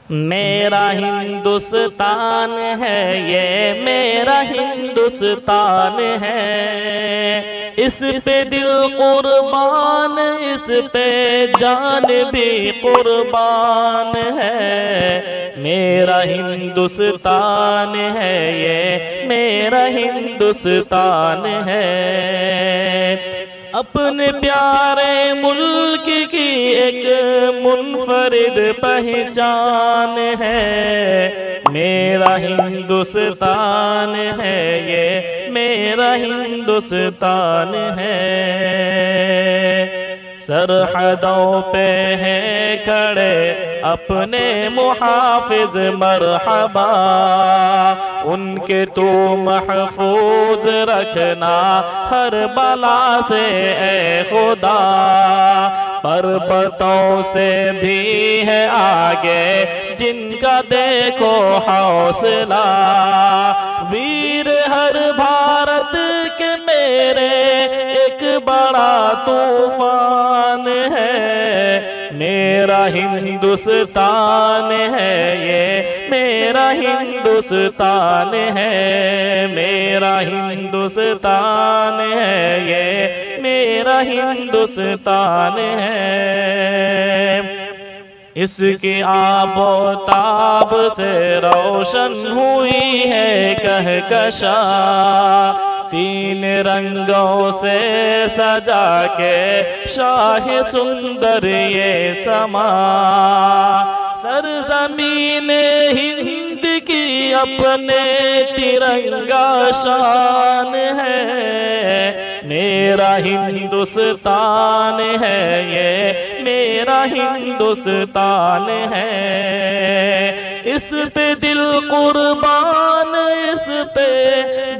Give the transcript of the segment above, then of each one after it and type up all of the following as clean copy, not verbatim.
میرا ہندوستان ہے، یہ میرا ہندوستان ہے، اس پہ دل قربان، اس پہ جان بھی قربان ہے۔ میرا ہندوستان ہے، یہ میرا ہندوستان ہے۔ اپنے پیارے ملک کی ایک منفرد پہچان ہے، میرا ہندوستان ہے، یہ میرا ہندوستان ہے۔ سرحدوں پہ ہیں کھڑے اپنے محافظ مرحبا، ان کے تو محفوظ رکھنا ہر بلا سے اے خدا، پربتوں سے بھی ہے آگے جن کا دیکھو حوصلہ، ویر ہر بھارت کے میرے ایک بڑا طوفان ہے، میرا ہندوستان ہے، یہ میرا ہندوستان ہے، میرا ہندوستان ہے، یہ میرا ہندوستان ہے۔ اس کی آب و تاب سے روشن ہوئی ہے کہکشاں، تین رنگوں سے سجا کے شاہ سندر یہ سما، سرزمین ہند کی اپنے ترنگا شان ہے، میرا ہندوستان ہے، یہ میرا ہندوستان ہے۔ اس پہ دل قربان، اس پہ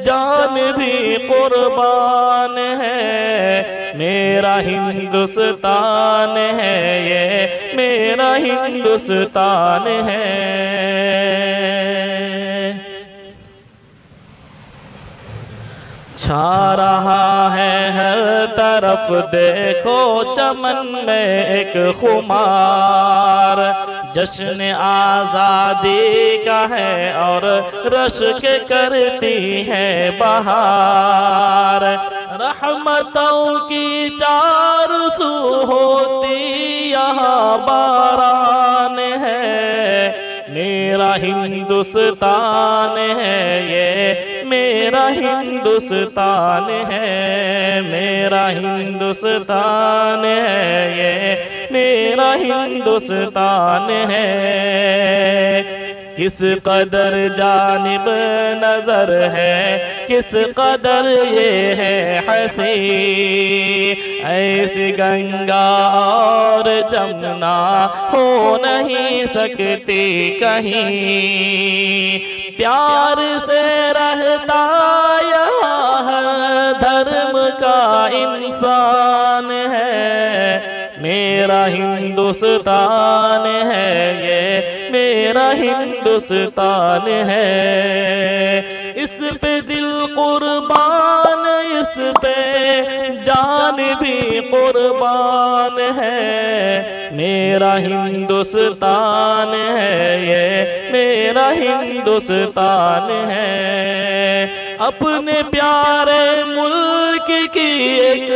جان بھی قربان ہے، میرا ہندوستان ہے، یہ میرا ہندوستان ہے۔ چھا رہا ہے ہر طرف دیکھو چمن میں ایک خمار، جشن آزادی کا ہے اور رشک کرتی ہے بہار، رحمتوں کی چار سو ہوتی یہاں باران ہے، میرا ہندوستان ہے، یہ میرا ہندوستان ہے، میرا ہندوستان ہے، یہ میرا ہندوستان ہے۔ کس قدر جانب نظر ہے، کس قدر یہ ہے حسین، ایسی گنگا اور جمنا ہو نہیں سکتی کہیں، پیار سے رہتا یہاں ہر دھرم کا انسان ہے، میرا ہندوستان ہے، یہ میرا ہندوستان ہے۔ اس پہ دل قربان، اس پہ جان بھی قربان ہے، میرا ہندوستان ہے، یہ میرا ہندوستان ہے۔ اپنے پیارے ملک کی ایک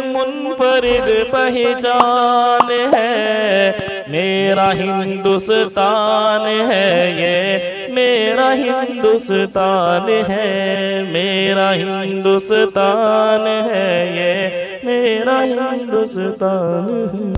منفرد پہچان ہے، میرا ہندوستان ہے، یہ میرا ہندوستان ہے، میرا ہندوستان ہے، یہ میرا ہندوستان ہے۔